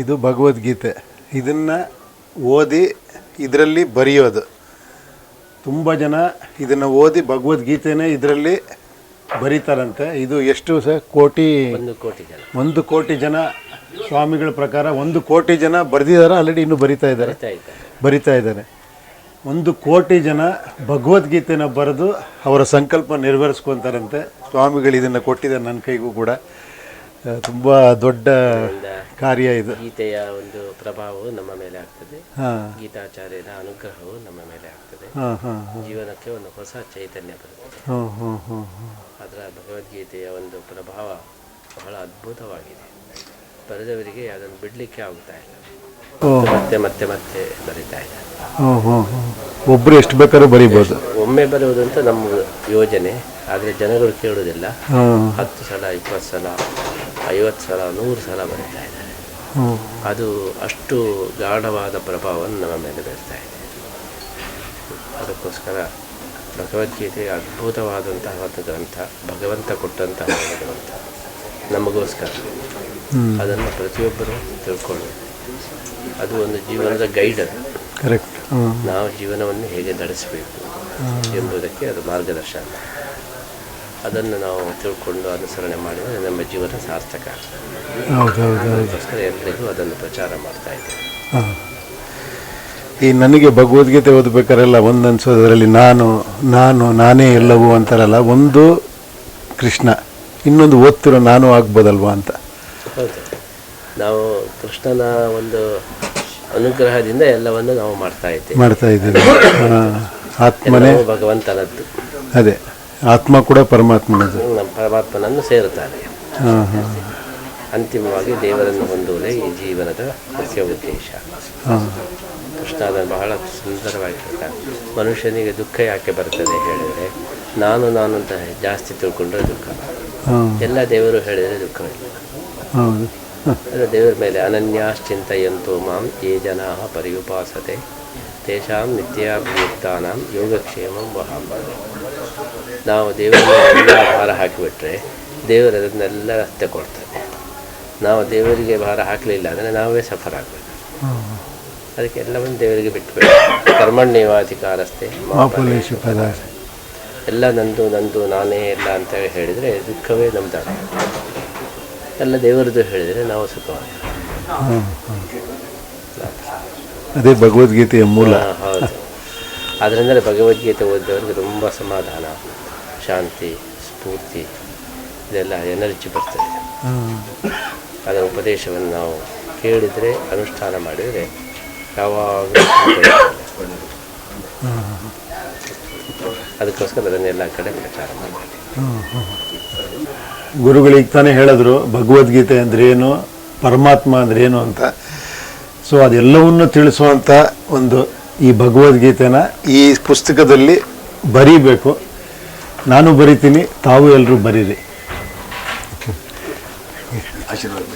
ಇದು ಭಗವದ್ಗೀತೆ. ಇದನ್ನು ಓದಿ ಇದರಲ್ಲಿ ಬರೆಯೋದು. ತುಂಬ ಜನ ಇದನ್ನು ಓದಿ ಭಗವದ್ಗೀತೆನೇ ಇದರಲ್ಲಿ ಬರೀತಾರಂತೆ. ಇದು ಎಷ್ಟು ಸರ್? ಕೋಟಿ, 1 ಕೋಟಿ ಜನ ಸ್ವಾಮಿಗಳ ಪ್ರಕಾರ 1 ಕೋಟಿ ಜನ ಬರೆದಿದ್ದಾರೆ. ಆಲ್ರೆಡಿ ಇನ್ನೂ ಬರಿತಾ ಇದ್ದಾರೆ. 1 ಕೋಟಿ ಜನ ಭಗವದ್ಗೀತೆನ ಬರೆದು ಅವರ ಸಂಕಲ್ಪ ನೆರವೇರಿಸ್ಕೊತಾರಂತೆ. ಸ್ವಾಮಿಗಳು ಇದನ್ನು ಕೊಟ್ಟಿದ್ದಾರೆ ನನ್ನ ಕೈಗೂ ಕೂಡ. ತುಂಬ ದೊಡ್ಡ ಕಾರ್ಯ ಇದು. ಗೀತೆಯ ಒಂದು ಪ್ರಭಾವವು ನಮ್ಮ ಮೇಲೆ ಆಗ್ತದೆ. ಗೀತಾಚಾರ್ಯರ ಅನುಗ್ರಹವು ನಮ್ಮ ಮೇಲೆ ಆಗ್ತದೆ. ಜೀವನಕ್ಕೆ ಒಂದು ಹೊಸ ಚೈತನ್ಯ ಬರುತ್ತೆ. ಅದರ ಭಗವದ್ಗೀತೆಯ ಒಂದು ಪ್ರಭಾವ ಬಹಳ ಅದ್ಭುತವಾಗಿದೆ. ಬರೆದವರಿಗೆ ಅದನ್ನು ಬಿಡಲಿಕ್ಕೆ ಆಗುತ್ತಾ ಇಲ್ಲ. ಮತ್ತೆ ಮತ್ತೆ ಮತ್ತೆ ಬರೀತಾ ಇದ್ದಾರೆ. ಒಬ್ಬರು ಎಷ್ಟು ಬೇಕಾದ್ರೂ ಬರೀಬೋದು. ಒಮ್ಮೆ ಬರುವುದಂತ ನಮ್ಮ ಯೋಜನೆ. ಆದರೆ ಜನಗಳು ಕೇಳುವುದಿಲ್ಲ. 10 ಸಲ, 20 ಸಲ, 50 ಸಲ, 100 ಸಲ ಬರೀತಾ ಇದ್ದಾರೆ. ಅದು ಅಷ್ಟು ಗಾಢವಾದ ಪ್ರಭಾವವನ್ನು ನಮ್ಮ ಮೇಲೆ ಬೀರ್ತಾ ಇದೆ. ಅದಕ್ಕೋಸ್ಕರ ಭಗವದ್ಗೀತೆ ಅದ್ಭುತವಾದಂತಹ ಒಂದು ಗ್ರಂಥ, ಭಗವಂತ ಕೊಟ್ಟಂತಹ ಒಂದು ಗ್ರಂಥ ನಮಗೋಸ್ಕರ. ಅದನ್ನು ಪ್ರತಿಯೊಬ್ಬರು ತಿಳ್ಕೊಳ್ಳಿ. ಅದು ಒಂದು ಜೀವನದ ಗೈಡ್. ಅದು ಕರೆಕ್ಟ್. ನಾವು ಜೀವನವನ್ನು ಹೇಗೆ ನಡೆಸಬೇಕು ಎಂಬುದಕ್ಕೆ ಅದು ಮಾರ್ಗದರ್ಶನ. ಅದನ್ನು ನಾವು ತಿಳ್ಕೊಂಡು ಅನುಸರಣೆ ಮಾಡಿದರೆ ನಮ್ಮ ಜೀವನ ಸಾರ್ಥಕ ಆಗ್ತದೆ. ಅದಕ್ಕೋಸ್ಕರ ಎಲ್ಲರಿಗೂ ಅದನ್ನು ಪ್ರಚಾರ ಮಾಡ್ತಾ ಇದ್ದೇವೆ. ಈ ನನಗೆ ಭಗವದ್ಗೀತೆ ಓದಬೇಕಾರೆಲ್ಲ ಒಂದು ಅನ್ಸೋದ್ರಲ್ಲಿ ನಾನೇ ಎಲ್ಲವೂ ಅಂತಾರಲ್ಲ. ಒಂದು ಕೃಷ್ಣ, ಇನ್ನೊಂದು ಓದ್ತಿರೋ ನಾನು ಆಗ್ಬೋದಲ್ವಾ ಅಂತ. ಹೌದು, ನಾವು ಕೃಷ್ಣನ ಒಂದು ಅನುಗ್ರಹದಿಂದ ಎಲ್ಲವನ್ನು ನಾವು ಮಾಡ್ತಾ ಇದ್ದೀವಿ. ಆತ್ಮನೇ ಭಗವಂತನದ್ದು. ಅದೇ ಆತ್ಮ ಕೂಡ ಪರಮಾತ್ಮನದು. ನಮ್ಮ ಪರಮಾತ್ಮನನ್ನು ಸೇರುತ್ತಾರೆ. ಅಂತಿಮವಾಗಿ ದೇವರನ್ನು ಹೊಂದುವುದೇ ಈ ಜೀವನದ ಮುಖ್ಯ ಉದ್ದೇಶ. ಕೃಷ್ಣ ಅದನ್ನು ಬಹಳ ಸುಂದರವಾಗಿ ಹೇಳ್ತಾರೆ. ಮನುಷ್ಯನಿಗೆ ದುಃಖ ಯಾಕೆ ಬರ್ತದೆ ಹೇಳಿದರೆ, ನಾನು ಅಂತ ಜಾಸ್ತಿ ತಿಳ್ಕೊಂಡ್ರೆ ದುಃಖ. ಎಲ್ಲ ದೇವರು ಹೇಳಿದರೆ ದುಃಖವಿಲ್ಲ. ದೇವರ ಮೇಲೆ ಅನನ್ಯಾಶ್ಚಿಂತಯಂತೋ ಮಾಂ ಯೇ ಜನಾಃ ಪರ್ಯುಪಾಸತೆ ತೇಷಾಂ ನಿತ್ಯಾಭಿಯುಕ್ತಾನಾಂ ಯೋಗಕ್ಷೇಮಂ ವಹಾಮಿ. ನಾವು ದೇವರಿಗೆ ಭಾರ ಹಾಕಿಬಿಟ್ರೆ ದೇವರು ಅದನ್ನೆಲ್ಲ ತಗೊಳ್ತದೆ. ನಾವು ದೇವರಿಗೆ ಭಾರ ಹಾಕಲಿಲ್ಲ ಅಂದರೆ ನಾವೇ ಸಫರ್ ಆಗಬೇಕು. ಅದಕ್ಕೆ ಎಲ್ಲವನ್ನು ದೇವರಿಗೆ ಬಿಟ್ಟುಬಿಟ್ಟು ಕರ್ಮಣ್ಯೇವಾಧಿಕಾರಸ್ಥೆ ಎಲ್ಲ ನಂದು ನಾನೇ ಎಲ್ಲ ಅಂತ ಹೇಳಿದರೆ ದುಃಖವೇ ನಮ್ದಾಗ. ಎಲ್ಲ ದೇವರದ್ದು ಹೇಳಿದರೆ ನಾವು ಸುಖವಾಗಿ. ಅದೇ ಭಗವದ್ಗೀತೆಯ ಮೂಲ. ಹೌದು. ಅದರಿಂದಲೇ ಭಗವದ್ಗೀತೆ ಓದಿದವರಿಗೆ ತುಂಬ ಸಮಾಧಾನ, ಶಾಂತಿ, ಸ್ಫೂರ್ತಿ, ಇದೆಲ್ಲ ಎನರ್ಜಿ ಬರ್ತದೆ. ಅದರ ಉಪದೇಶವನ್ನು ನಾವು ಕೇಳಿದರೆ, ಅನುಷ್ಠಾನ ಮಾಡಿದರೆ ಯಾವಾಗಲೂ ಅದಕ್ಕೋಸ್ಕರ ಅದನ್ನೆಲ್ಲ ಕಡೆ ಪ್ರಚಾರ ಮಾಡಬೇಕು. ಗುರುಗಳಿಗೆ ತಾನೇ ಹೇಳಿದ್ರು ಭಗವದ್ಗೀತೆ ಅಂದ್ರೇನು, ಪರಮಾತ್ಮ ಅಂದ್ರೇನು ಅಂತ. ಸೊ ಅದೆಲ್ಲವನ್ನು ತಿಳಿಸುವಂಥ ಒಂದು ಈ ಭಗವದ್ಗೀತೆನ ಈ ಪುಸ್ತಕದಲ್ಲಿ ಬರೀಬೇಕು. ನಾನು ಬರಿತೀನಿ, ತಾವು ಎಲ್ಲರೂ ಬರೀರಿ. ಆಶೀರ್ವಾದ.